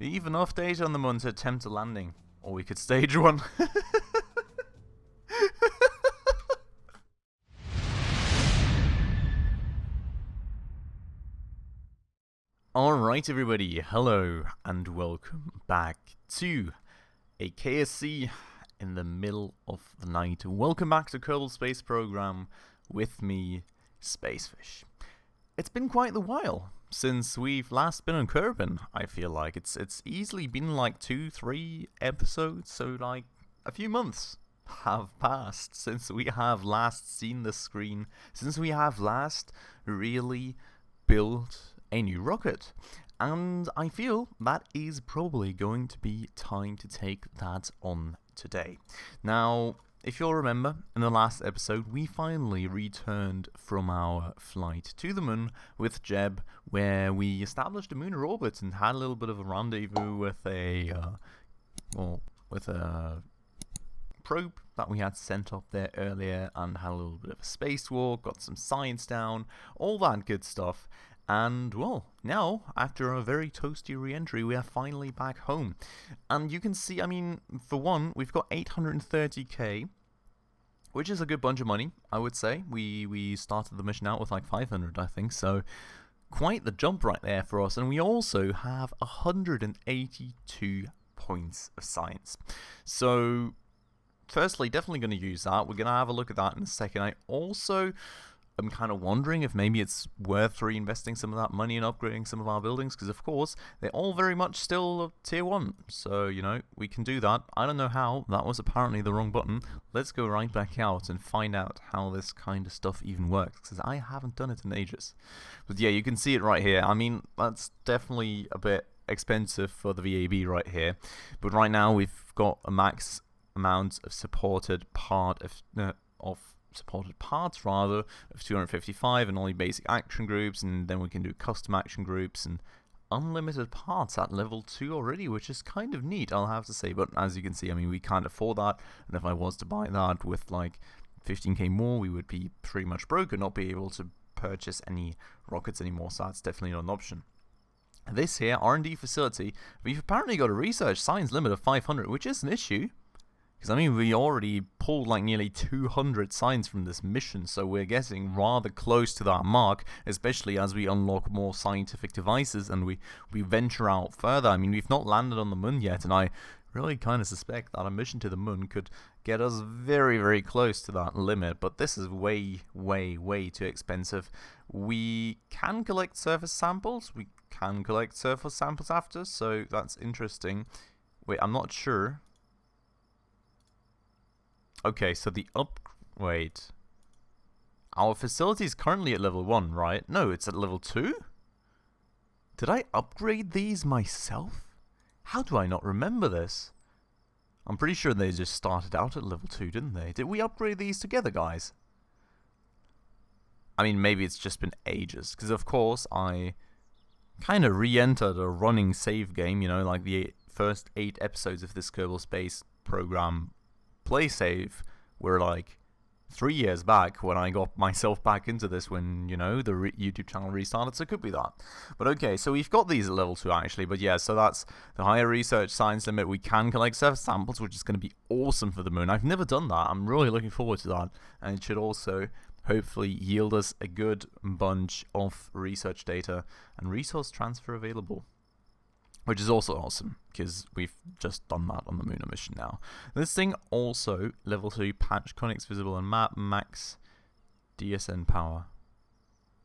Leave enough data on the moon to attempt a landing. Or we could stage one. Alright everybody, hello and welcome back to a KSC in the middle of the night. Welcome back to Kerbal Space Program with me, Spacefish. It's been quite the while since we've last been on Kerbin. I feel like it's easily been like 2-3 episodes, so like a few months have passed since we have last seen the screen, since we have last really built a new rocket. And I feel that is probably going to be time to take that on today. Now, if you'll remember, in the last episode, we finally returned from our flight to the moon with Jeb, where we established a Munar orbit and had a little bit of a rendezvous with a probe that we had sent up there earlier, and had a little bit of a spacewalk, got some science down, all that good stuff. And, well, now, after a very toasty re-entry, we are finally back home. And you can see, I mean, for one, we've got 830k, which is a good bunch of money, I would say. We started the mission out with like 500, I think, so quite the jump right there for us. And we also have 182 points of science. So, firstly, definitely going to use that. We're going to have a look at that in a second. I'm kind of wondering if maybe it's worth reinvesting some of that money and upgrading some of our buildings, because of course they're all very much still tier 1, so you know, we can do that. I don't know how, that was apparently the wrong button. Let's go right back out and find out how this kind of stuff even works, because I haven't done it in ages. But yeah, you can see it right here. I mean, that's definitely a bit expensive for the VAB right here, but right now we've got a max amount of supported parts of 255, and only basic action groups, and then we can do custom action groups and unlimited parts at level 2 already, which is kind of neat, I'll have to say. But as you can see, I mean, we can't afford that, and if I was to buy that with like 15k more, we would be pretty much broke and not be able to purchase any rockets anymore, so that's definitely not an option. This here R&D facility, we've apparently got a research science limit of 500, which is an issue. Because, I mean, we already pulled like nearly 200 signs from this mission, so we're getting rather close to that mark, especially as we unlock more scientific devices and we venture out further. I mean, we've not landed on the moon yet, and I really kind of suspect that a mission to the moon could get us very, very close to that limit, but this is way, way, way too expensive. We can collect surface samples, after, so that's interesting. Wait, I'm not sure. Okay, so wait. Our facility is currently at level 1, right? No, it's at level 2? Did I upgrade these myself? How do I not remember this? I'm pretty sure they just started out at level 2, didn't they? Did we upgrade these together, guys? I mean, maybe it's just been ages, because of course I kind of re-entered a running save game, you know, like the first 8 episodes of this Kerbal Space Program play save were like 3 years back when I got myself back into this, when, you know, the YouTube channel restarted, so it could be that. But okay, so we've got these at level 2 actually, but yeah, so that's the higher research science limit. We can collect surface samples, which is going to be awesome for the moon. I've never done that. I'm really looking forward to that, and it should also hopefully yield us a good bunch of research data and resource transfer available, which is also awesome, because we've just done that on the Munar mission now. This thing also, level 2, patch conics visible on map, max DSN power.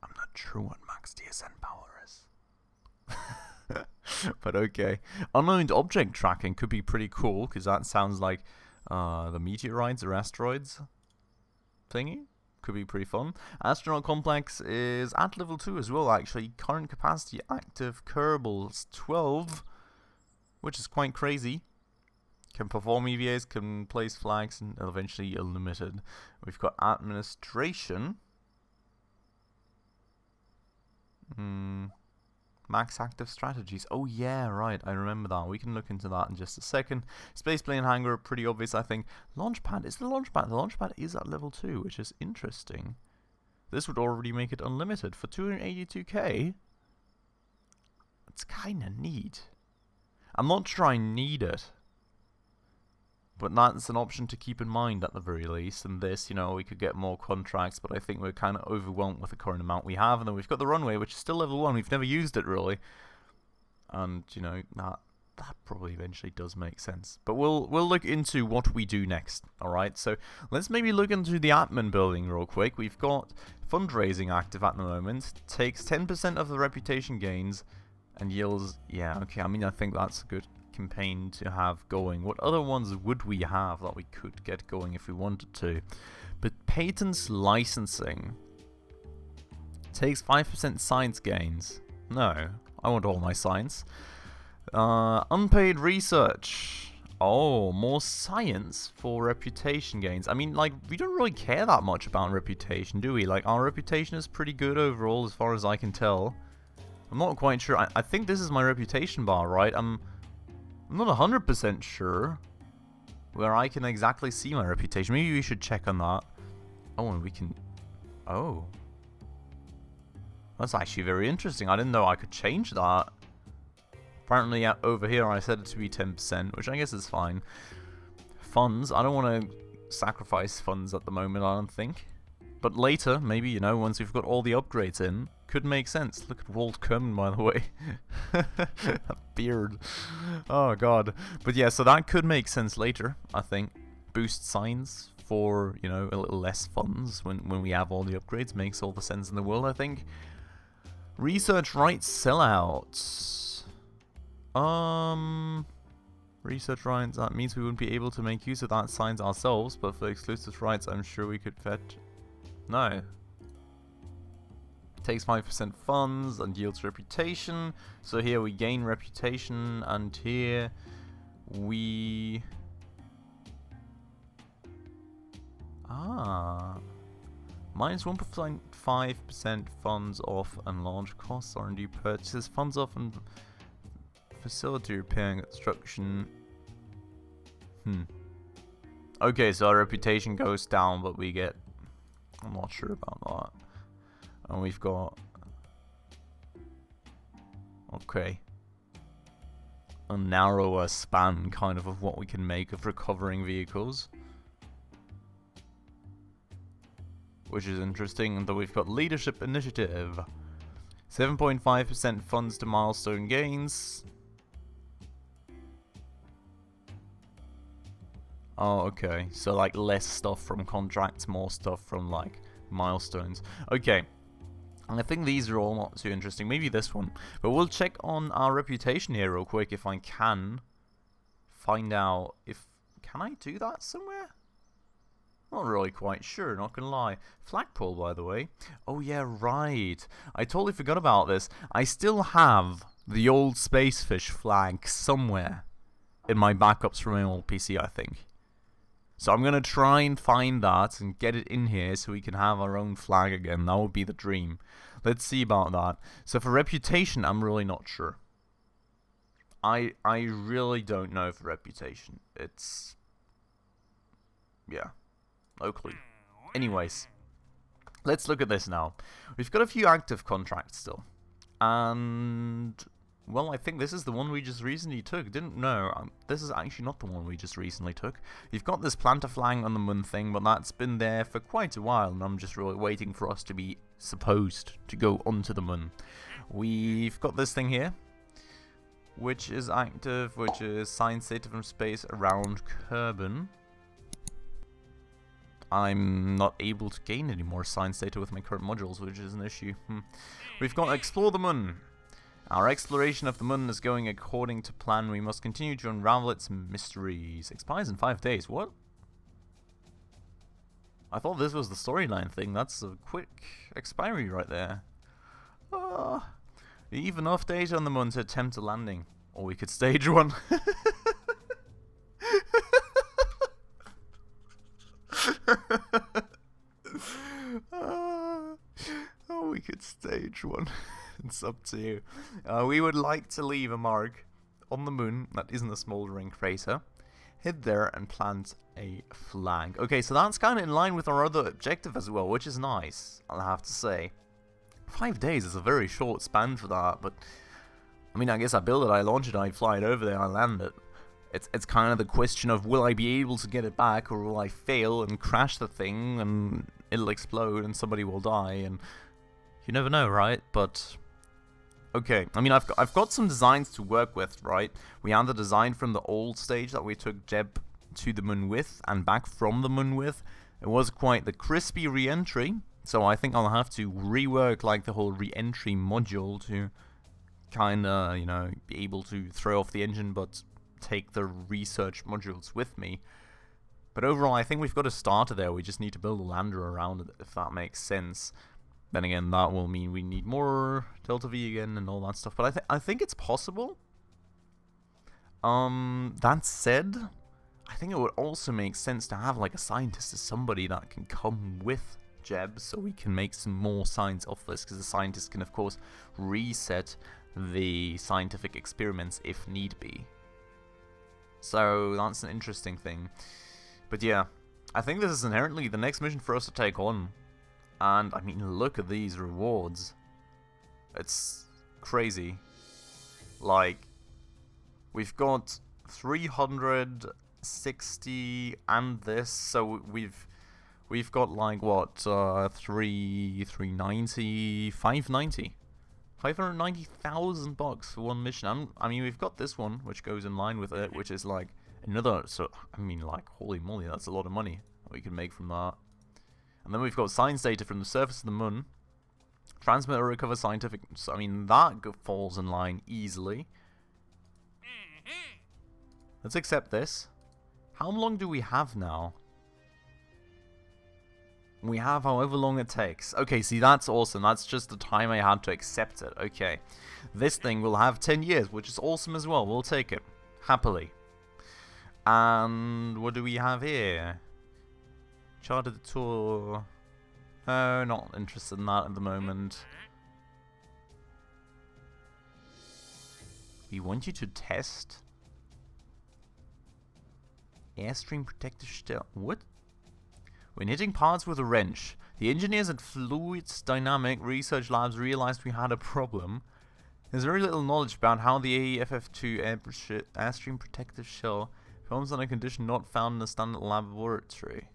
I'm not sure what max DSN power is. But okay. Unknown object tracking could be pretty cool, because that sounds like the meteorites or asteroids thingy. Could be pretty fun. Astronaut complex is at level 2 as well, actually. Current capacity active Kerbals 12, which is quite crazy. Can perform EVAs, can place flags, and eventually unlimited. We've got administration. Max active strategies. Oh yeah, right, I remember that. We can look into that in just a second. Spaceplane hangar, pretty obvious, I think. Launchpad, is the launchpad? The launchpad is at level 2, which is interesting. This would already make it unlimited for 282k. It's kinda neat. I'm not sure I need it. But that's an option to keep in mind at the very least. And this, you know, we could get more contracts, but I think we're kind of overwhelmed with the current amount we have. And then we've got the runway, which is still level 1. We've never used it, really. And, you know, that probably eventually does make sense. But we'll look into what we do next, alright? So let's maybe look into the admin building real quick. We've got fundraising active at the moment. Takes 10% of the reputation gains and yields... Yeah, okay, I mean, I think that's a good campaign to have going. What other ones would we have that we could get going if we wanted to? But patents licensing takes 5% science gains. No, I want all my science. Unpaid research. Oh, more science for reputation gains. I mean, like, we don't really care that much about reputation, do we? Like, our reputation is pretty good overall as far as I can tell. I'm not quite sure. I think this is my reputation bar, right? I'm not 100% sure where I can exactly see my reputation. Maybe we should check on that. Oh, and we can... Oh. That's actually very interesting. I didn't know I could change that. Apparently, over here, I set it to be 10%, which I guess is fine. Funds. I don't want to sacrifice funds at the moment, I don't think. But later, maybe, you know, once we've got all the upgrades in, could make sense. Look at Walt Kerman, by the way. That beard. Oh, God. But yeah, so that could make sense later, I think. Boost signs for, you know, a little less funds when we have all the upgrades. Makes all the sense in the world, I think. Research rights sellouts. Research rights, that means we wouldn't be able to make use of that signs ourselves, but for exclusive rights, I'm sure we could fetch... No. Takes 5% funds and yields reputation. So here we gain reputation, and here we... Minus 1.5% funds off and launch costs, R&D purchases, funds off and facility repair and construction. Okay, so our reputation goes down, but we get... I'm not sure about that. And we've got... Okay. A narrower span, kind of what we can make of recovering vehicles. Which is interesting. And then we've got Leadership Initiative. 7.5% funds to milestone gains. Oh, okay. So, like, less stuff from contracts, more stuff from, like, milestones. Okay. And I think these are all not too interesting. Maybe this one. But we'll check on our reputation here real quick if I can find out if... Can I do that somewhere? Not really quite sure, not gonna lie. Flagpole, by the way. Oh, yeah, right. I totally forgot about this. I still have the old Spacefish flag somewhere in my backups from my old PC, I think. So I'm going to try and find that and get it in here so we can have our own flag again. That would be the dream. Let's see about that. So for reputation, I'm really not sure. I really don't know for reputation. It's... Yeah. No clue. Anyways. Let's look at this now. We've got a few active contracts still. And... Well, I think this is the one we just recently took. Didn't know. This is actually not the one we just recently took. You've got this planter flag on the moon thing, but that's been there for quite a while, and I'm just really waiting for us to be supposed to go onto the moon. We've got this thing here, which is active, which is science data from space around Kerbal. I'm not able to gain any more science data with my current modules, which is an issue. We've got Explore the Moon. Our exploration of the moon is going according to plan. We must continue to unravel its mysteries. Expires in 5 days. What? I thought this was the storyline thing. That's a quick expiry right there. Leave enough data on the moon to attempt a landing. Or we could stage one. Oh, we could stage one. It's up to you. We would like to leave a mark on the moon that isn't a smoldering crater. Head there and plant a flag. Okay, so that's kind of in line with our other objective as well, which is nice, I'll have to say. 5 days is a very short span for that, but I mean, I guess I build it, I launch it, I fly it over there, I land it. It's kind of the question of, will I be able to get it back, or will I fail and crash the thing and it'll explode and somebody will die, and you never know, right? But okay, I mean, I've got some designs to work with, right? We had the design from the old stage that we took Jeb to the moon with and back from the moon with. It was quite the crispy re-entry, so I think I'll have to rework like the whole re-entry module to kinda, you know, be able to throw off the engine but take the research modules with me. But overall, I think we've got a starter there. We just need to build a lander around it, if that makes sense. Then again, that will mean we need more Delta V again and all that stuff. But I think it's possible. That said, I think it would also make sense to have like a scientist or somebody that can come with Jeb, so we can make some more science off this, because the scientist can of course reset the scientific experiments if need be. So that's an interesting thing. But yeah, I think this is inherently the next mission for us to take on. And I mean, look at these rewards. It's crazy. Like, we've got 360 and this, so we've got like what, 390, 590. 590,000 bucks for one mission. I mean, we've got this one, which goes in line with it, which is like another. So I mean, like, holy moly, that's a lot of money that we can make from that. And then we've got science data from the surface of the moon. Transmit or recover scientific. So, I mean, that falls in line easily. Let's accept this. How long do we have now? We have however long it takes. Okay, see, that's awesome. That's just the time I had to accept it. Okay. This thing will have 10 years, which is awesome as well. We'll take it. Happily. And what do we have here? Chartered tour. Oh, not interested in that at the moment. We want you to test Airstream protective shell. What? When hitting parts with a wrench, the engineers at Fluids Dynamic Research Labs realized we had a problem. There's very little knowledge about how the AEFF2 Airstream protective shell forms on a condition not found in a standard laboratory.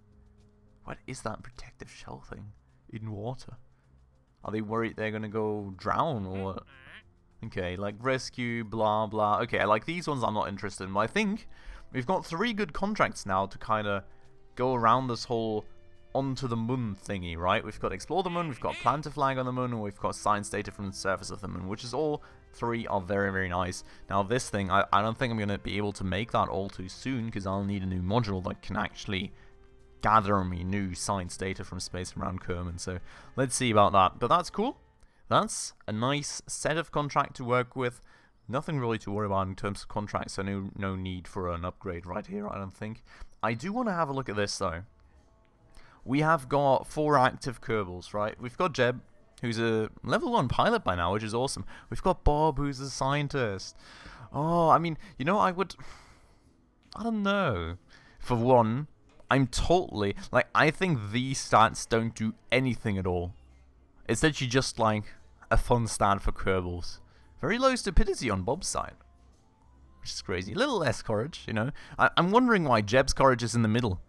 What is that protective shell thing in water? Are they worried they're gonna go drown or what? Okay, like rescue, blah blah. Okay, like these ones I'm not interested in, but I think we've got 3 good contracts now to kind of go around this whole onto the moon thingy, right? We've got explore the moon, we've got plant a flag on the moon, and we've got science data from the surface of the moon, which is all 3 are very, very nice. Now this thing, I don't think I'm going to be able to make that all too soon, because I'll need a new module that can actually gather me new science data from space around Kerman, so let's see about that. But that's cool. That's a nice set of contract to work with. Nothing really to worry about in terms of contracts, so no need for an upgrade right here, I don't think. I do want to have a look at this, though. We have got 4 active Kerbals, right? We've got Jeb, who's a level 1 pilot by now, which is awesome. We've got Bob, who's a scientist. Oh, I mean, you know, I don't know. For one, I'm totally, like, I think these stats don't do anything at all. It's literally just, like, a fun stat for Kerbals. Very low stupidity on Bob's side, which is crazy. A little less courage, you know. I'm wondering why Jeb's courage is in the middle.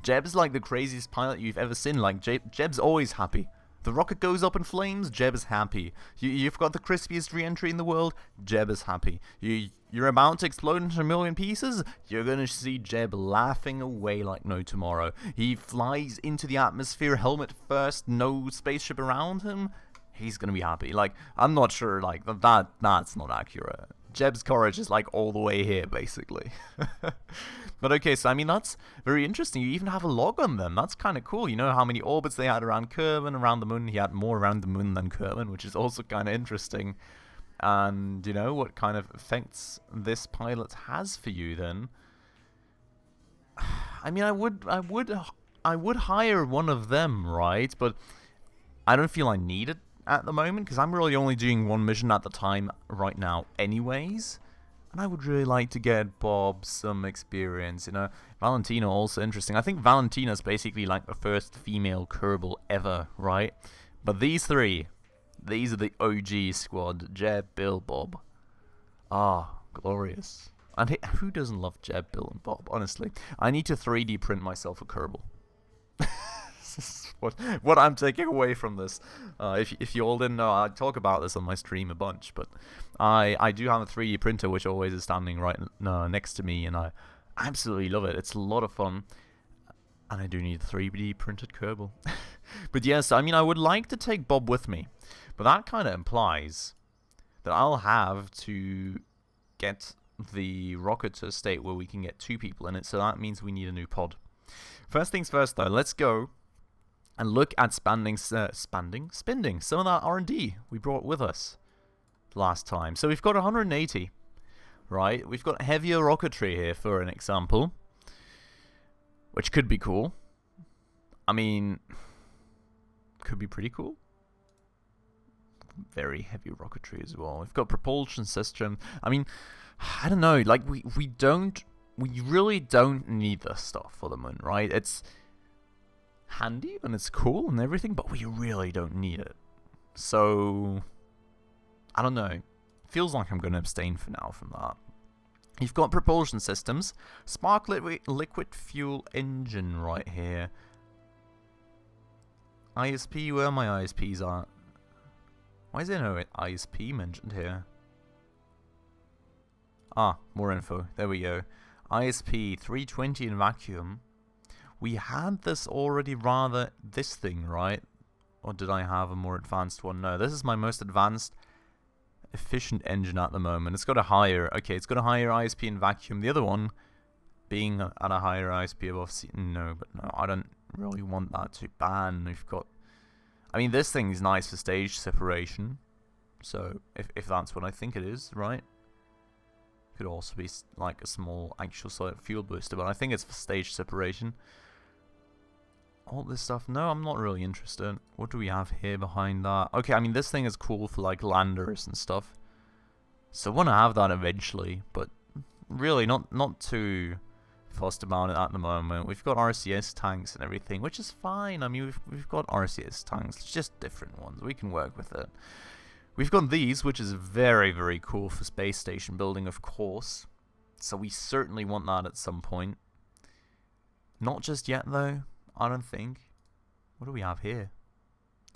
Jeb's like the craziest pilot you've ever seen. Like, Jeb's always happy. The rocket goes up in flames, Jeb is happy. You've got the crispiest re-entry in the world, Jeb is happy. You're about to explode into a million pieces, you're gonna see Jeb laughing away like no tomorrow. He flies into the atmosphere, helmet first, no spaceship around him. He's gonna be happy. Like, I'm not sure, like, that's not accurate. Jeb's courage is, like, all the way here, basically. But okay, so, I mean, that's very interesting. You even have a log on them. That's kind of cool. You know how many orbits they had around Kerman, around the moon. He had more around the moon than Kerman, which is also kind of interesting. And, you know, what kind of effects this pilot has for you, then. I mean, I would hire one of them, right? But I don't feel I need it at the moment, because I'm really only doing 1 mission at the time right now anyways, and I would really like to get Bob some experience, you know. Valentina also interesting. I think Valentina's basically like the first female Kerbal ever, right? But these 3, these are the OG squad: Jeb, Bill, Bob. Ah, glorious. And who doesn't love Jeb, Bill, and Bob? Honestly, I need to 3D print myself a Kerbal. This is what I'm taking away from this. If you all didn't know, I talk about this on my stream a bunch, but I do have a 3D printer which always is standing right next to me, and I absolutely love it. It's a lot of fun, and I do need a 3D printed Kerbal. But yes, I mean, I would like to take Bob with me, but that kind of implies that I'll have to get the rocket to a state where we can get 2 people in it, so that means we need a new pod. First things first, though, let's go and look at spending some of that R&D we brought with us last time. So we've got 180, right? We've got heavier rocketry here, for an example, which could be cool. I mean, could be pretty cool. Very heavy rocketry as well. We've got propulsion system. I mean, I don't know. Like we really don't need this stuff for the moon, right? It's handy and it's cool and everything, but we really don't need it. So I don't know. Feels like I'm going to abstain for now from that. You've got propulsion systems, spark liquid fuel engine right here. ISP, where are my ISPs at? Why is there no ISP mentioned here? Ah, more info. There we go. ISP 320 in vacuum. We had this already, rather, this thing, right? Or did I have a more advanced one? No, this is my most advanced, efficient engine at the moment. It's got a higher, okay, it's got a higher ISP in vacuum. The other one being at a higher ISP above C. No, but no, I don't really want that to ban. We've got, I mean, this thing is nice for stage separation. So, if that's what I think it is, right? Could also be like a small actual solid fuel booster, but I think it's for stage separation. All this stuff, no, I'm not really interested. What do we have here behind that? Okay, I mean, this thing is cool for like landers and stuff, so I want to have that eventually, but really not too fussed about it at the moment. We've got RCS tanks and everything, which is fine. I mean, we've got RCS tanks, it's just different ones. We can work with it. We've got these, which is very, very cool for space station building, of course. So we certainly want that at some point. Not just yet, though, I don't think. What do we have here?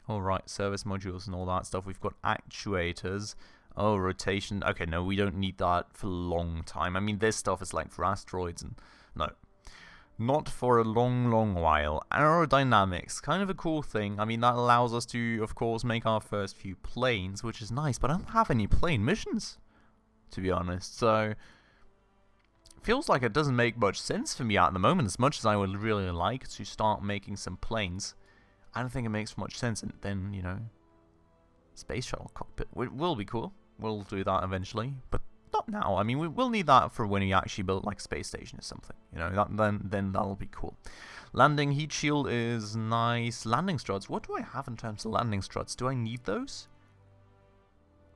Oh, right, service modules and all that stuff. We've got actuators. Oh, rotation. Okay, no, we don't need that for a long time. I mean, this stuff is like for asteroids and... No. Not for a long, long while. Aerodynamics, kind of a cool thing. I mean, that allows us to, of course, make our first few planes, which is nice, but I don't have any plane missions, to be honest. So, feels like it doesn't make much sense for me at the moment, as much as I would really like to start making some planes. I don't think it makes much sense, and then, you know, space shuttle cockpit will be cool. We'll do that eventually, but not now. I mean, we'll need that for when we actually build like a space station or something. You know, then that'll be cool. Landing heat shield is nice. Landing struts. What do I have in terms of landing struts? Do I need those?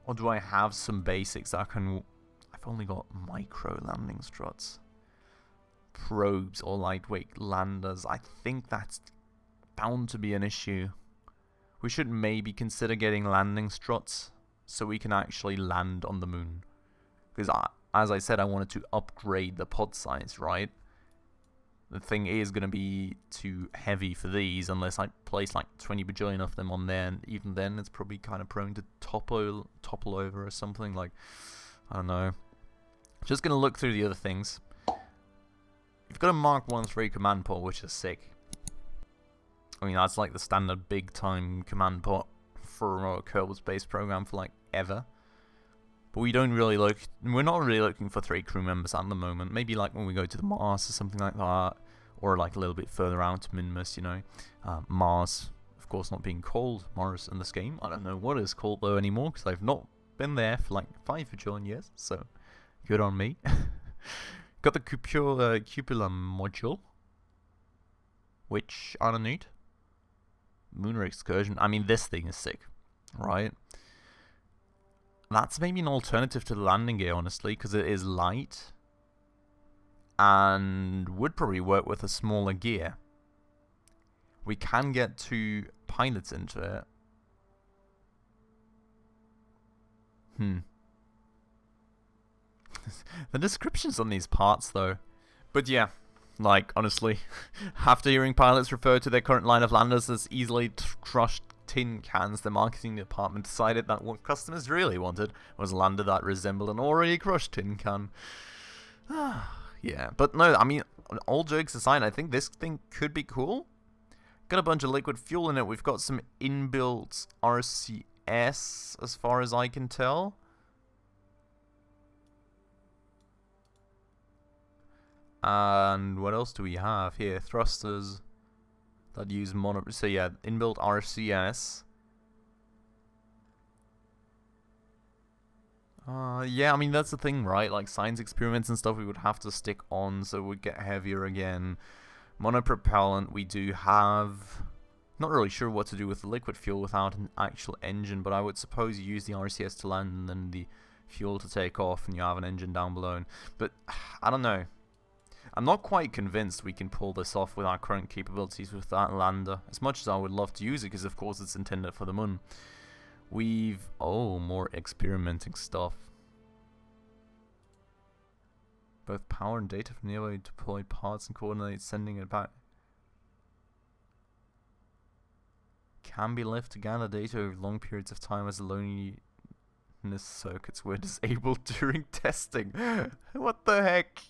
Or do I have some basics that can... I've only got micro landing struts. Probes or lightweight landers. I think that's bound to be an issue. We should maybe consider getting landing struts so we can actually land on the moon. Because, as I said, I wanted to upgrade the pod size, right? The thing is going to be too heavy for these unless I place like 20 bajillion of them on there, and even then it's probably kind of prone to topple over or something. Like, I don't know. Just going to look through the other things. You've got a Mark 1-3 command port, which is sick. I mean, that's like the standard big time command port for a Kerbal Space Program for like ever. But we don't really look... We're not really looking for 3 crew members at the moment. Maybe like when we go to the Mars or something like that. Or like a little bit further out to Minmus, you know. Mars, of course, not being called Mars in this game. I don't know what it's called though anymore, because I've not been there for like 5 bajillion years. So, good on me. Got the cupola module. Which I don't need. Munar excursion. I mean, this thing is sick. Right? That's maybe an alternative to the landing gear, honestly, because it is light and would probably work with a smaller gear. We can get 2 pilots into it. The descriptions on these parts, though. But yeah, like, honestly, after hearing pilots refer to their current line of landers as easily crushed tin cans, the marketing department decided that what customers really wanted was a lander that resembled an already crushed tin can. Yeah, but no, I mean, all jokes aside, I think this thing could be cool. Got a bunch of liquid fuel in it. We've got some inbuilt RCS, as far as I can tell. And what else do we have here? Thrusters that use mono. So yeah, inbuilt RCS. Yeah, I mean that's the thing, right? Like science experiments and stuff, we would have to stick on, so it would get heavier again. Monopropellant, we do have. Not really sure what to do with the liquid fuel without an actual engine, but I would suppose you use the RCS to land and then the fuel to take off, and you have an engine down below. But I don't know. I'm not quite convinced we can pull this off with our current capabilities with that lander, as much as I would love to use it, because of course it's intended for the moon. We've... oh, more experimenting stuff. Both power and data from nearby deployed parts and coordinate sending it back. Can be left to gather data over long periods of time as the loneliness circuits were disabled during testing. What the heck?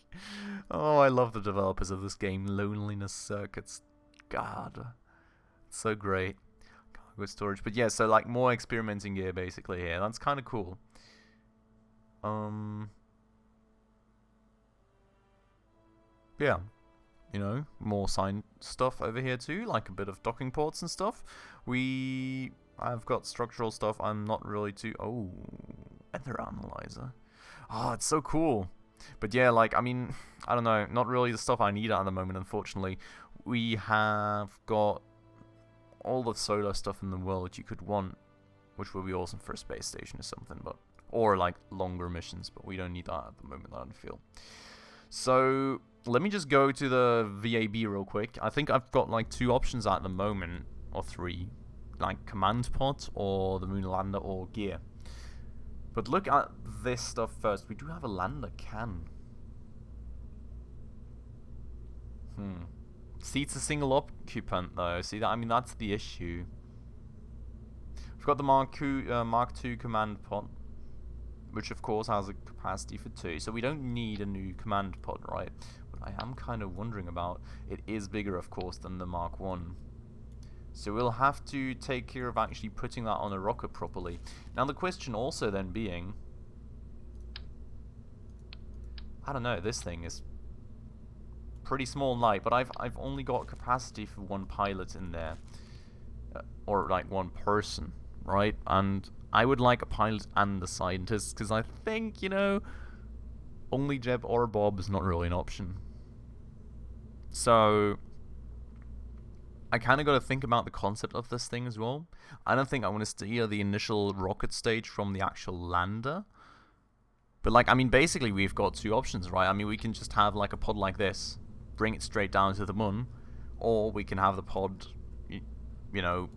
Oh, I love the developers of this game. Loneliness circuits. God. It's so great. Cargo storage. But yeah, so like more experimenting gear basically here. That's kind of cool. Yeah. You know, more sign stuff over here too, like a bit of docking ports and stuff. I've got structural stuff. I'm not really too... oh, weather analyzer. Oh, it's so cool. But yeah, like, I mean, I don't know, not really the stuff I need at the moment, unfortunately. We have got all the solar stuff in the world you could want, which would be awesome for a space station or something, but... or, like, longer missions, but we don't need that at the moment, I don't feel. So... let me just go to the VAB real quick. I think I've got like 2 options at the moment, or 3. Like command pod, or the moon lander, or gear. But look at this stuff first. We do have a lander can. Seats a single occupant though. See that? I mean that's the issue. We've got the Mark II command pod, which of course has a capacity for 2. So we don't need a new command pod, right? I am kind of wondering about. It is bigger, of course, than the Mark I. So we'll have to take care of actually putting that on a rocket properly. Now the question also then being... I don't know, this thing is pretty small and light, but I've only got capacity for 1 pilot in there. Or like 1 person, right? And I would like a pilot and a scientist, because I think, you know, only Jeb or Bob is not really an option. So, I kind of got to think about the concept of this thing as well. I don't think I want to steer the initial rocket stage from the actual lander. But like, I mean, basically we've got 2 options, right? I mean, we can just have like a pod like this, bring it straight down to the moon, or we can have the pod, you know,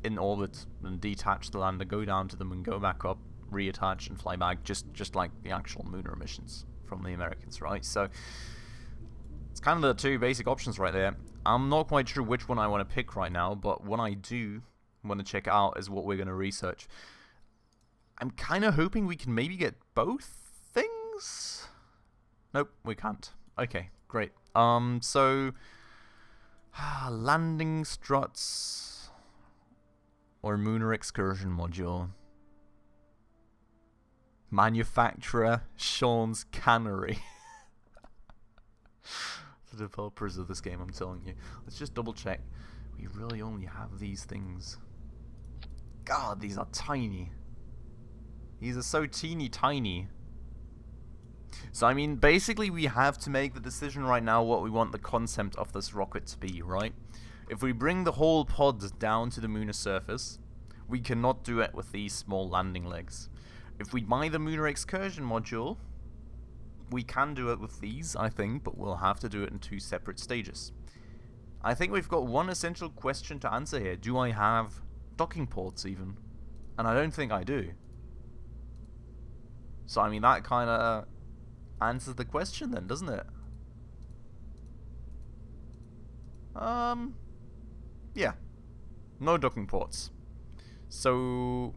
in orbit and detach the lander, go down to the moon, go back up, reattach and fly back, just like the actual lunar missions from the Americans, right? So it's kind of the 2 basic options right there. I'm not quite sure which one I want to pick right now, but what I do want to check out is what we're going to research. I'm kind of hoping we can maybe get both things. Nope, we can't. Okay, great. So landing struts or Munar excursion module. Manufacturer Sean's Cannery. The developers of this game, I'm telling you. Let's just double check. We really only have these things. God, these are tiny. These are so teeny tiny. So I mean, basically we have to make the decision right now what we want the concept of this rocket to be, right? If we bring the whole pod down to the lunar surface, we cannot do it with these small landing legs. If we buy the Munar excursion module, we can do it with these, I think, but we'll have to do it in 2 separate stages. I think we've got one essential question to answer here. Do I have docking ports even? And I don't think I do. So I mean that kind of answers the question then, doesn't it? Yeah. No docking ports. So,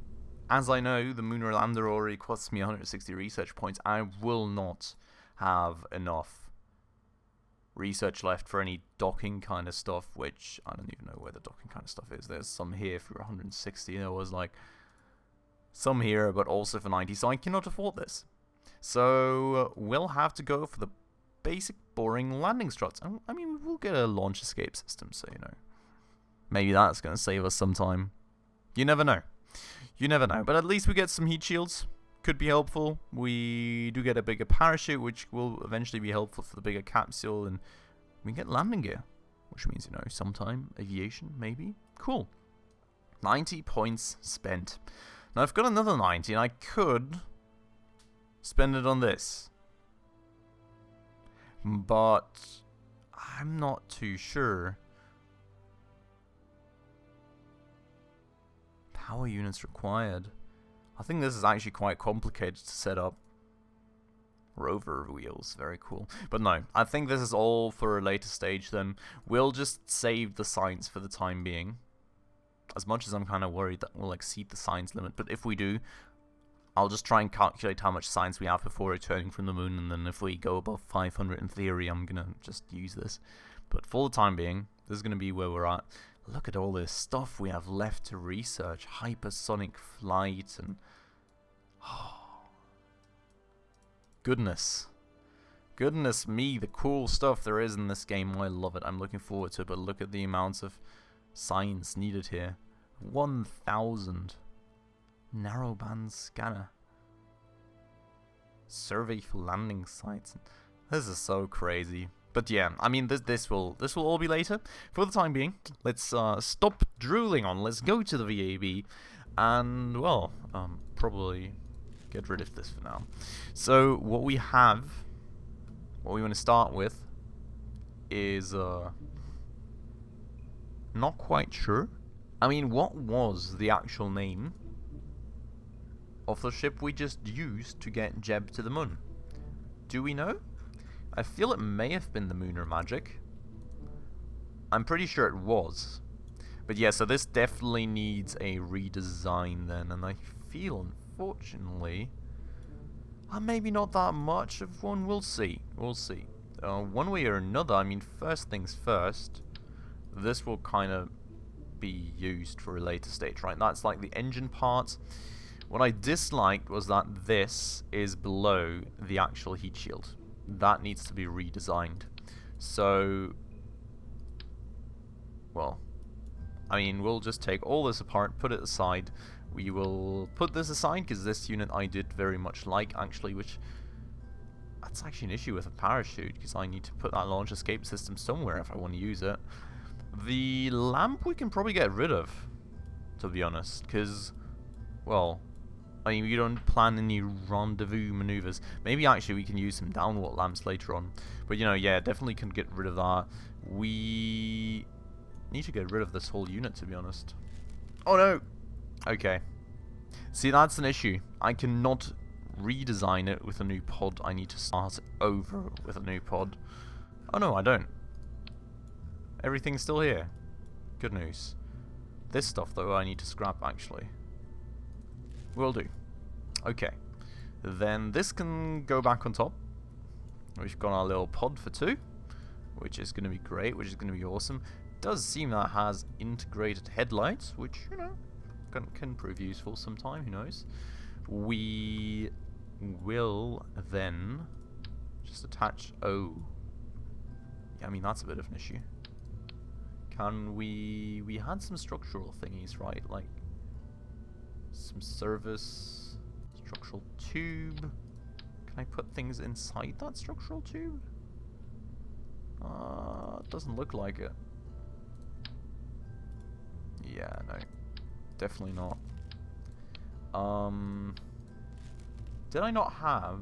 as I know, the Munar lander already costs me 160 research points. I will not have enough research left for any docking kind of stuff, which I don't even know where the docking kind of stuff is. There's some here for 160. There was like some here, but also for 90. So I cannot afford this. So we'll have to go for the basic, boring landing struts. I mean, we'll get a launch escape system, so you know, maybe that's going to save us some time. You never know. You never know. But at least we get some heat shields. Could be helpful. We do get a bigger parachute, which will eventually be helpful for the bigger capsule, and we get landing gear, which means, you know, sometime aviation, maybe. Cool. 90 points spent. Now I've got another 90, and I could spend it on this, but I'm not too sure. Power units required. I think this is actually quite complicated to set up. Rover wheels, very cool. But no, I think this is all for a later stage then. We'll just save the science for the time being. As much as I'm kind of worried that we'll exceed the science limit, but if we do, I'll just try and calculate how much science we have before returning from the moon, and then if we go above 500 in theory, I'm gonna just use this. But for the time being, this is gonna be where we're at. Look at all this stuff we have left to research. Hypersonic flight and... oh, goodness. Goodness me, the cool stuff there is in this game. I love it. I'm looking forward to it, but look at the amounts of science needed here. 1,000. Narrowband scanner. Survey for landing sites. This is so crazy. But yeah, I mean, this will all be later. For the time being, let's stop drooling on. Let's go to the VAB, and well, probably get rid of this for now. So what we have, what we want to start with, is not quite sure. I mean, what was the actual name of the ship we just used to get Jeb to the moon? Do we know? I feel it may have been the Munar Magic. I'm pretty sure it was. But yeah, so this definitely needs a redesign then, and I feel, unfortunately, maybe not that much of one. We'll see. We'll see. One way or another, I mean, first things first, this will kind of be used for a later stage, right? That's like the engine part. What I disliked was that this is below the actual heat shield. That needs to be redesigned. So, well, I mean, we'll just take all this apart, put it aside. We will put this aside because this unit I did very much like, actually, which that's actually an issue with a parachute because I need to put that launch escape system somewhere if I want to use it. The lamp we can probably get rid of, to be honest, because, well, I mean, we don't plan any rendezvous maneuvers. Maybe actually we can use some downward lamps later on. But, you know, yeah, definitely can get rid of that. We need to get rid of this whole unit, to be honest. Oh, no! Okay. See, that's an issue. I cannot redesign it with a new pod. I need to start over with a new pod. Oh, no, I don't. Everything's still here. Good news. This stuff, though, I need to scrap, actually. Will do. Okay. Then this can go back on top. We've got our little pod for 2, which is going to be great, which is going to be awesome. Does seem that it has integrated headlights, which, you know, can prove useful sometime, who knows. We will then just attach... oh. Yeah, I mean, that's a bit of an issue. Can we... we had some structural thingies, right? Like... some service, structural tube. Can I put things inside that structural tube? Doesn't look like it. Yeah, no, definitely not. Did I not have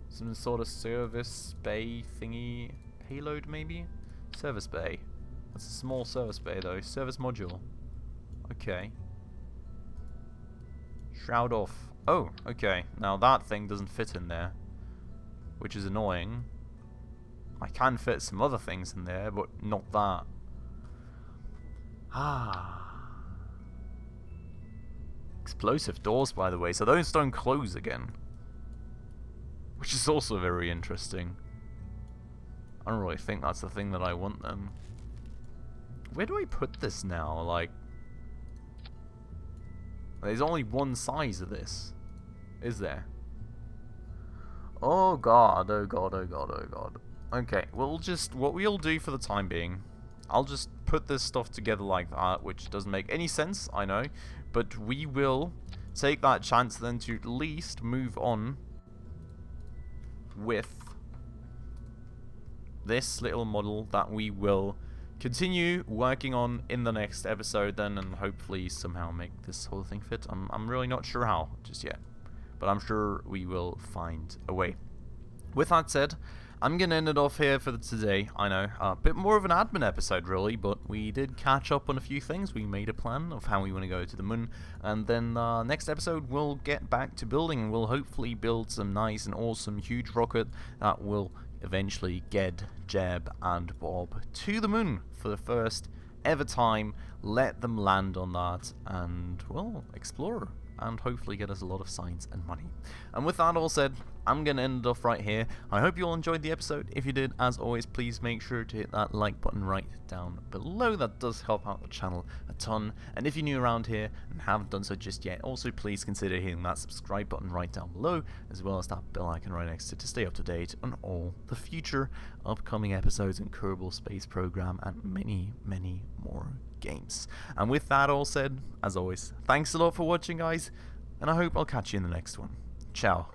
some sort of service bay thingy? Payload, maybe? Service bay. That's a small service bay, though. Service module. Okay. shroud off. Oh, okay. Now that thing doesn't fit in there, which is annoying. I can fit some other things in there, but not that. Explosive doors, by the way, so those don't close again. Which is also very interesting. I don't really think that's the thing that I want then. Where do I put this now? Like, there's only one size of this, is there? Oh god, oh god, oh god, oh god. Okay, what we'll do for the time being, I'll just put this stuff together like that, which doesn't make any sense, I know, but we will take that chance then to at least move on with this little model that we will continue working on in the next episode then, and hopefully somehow make this whole thing fit. I'm really not sure how just yet, but I'm sure we will find a way. With that said, I'm going to end it off here for today. I know, a bit more of an admin episode really, but we did catch up on a few things. We made a plan of how we want to go to the moon, and then next episode we'll get back to building, and we'll hopefully build some nice and awesome huge rocket that will eventually get Jeb and Bob to the moon for the first ever time, let them land on that, and, well, explore, and hopefully get us a lot of science and money. And with that all said, I'm going to end it off right here. I hope you all enjoyed the episode. If you did, as always, please make sure to hit that like button right down below. That does help out the channel a ton. And if you're new around here and haven't done so just yet, also please consider hitting that subscribe button right down below, as well as that bell icon right next to stay up to date on all the future upcoming episodes in Kerbal Space Program and many, many more games. And with that all said, as always, thanks a lot for watching, guys, and I hope I'll catch you in the next one. Ciao.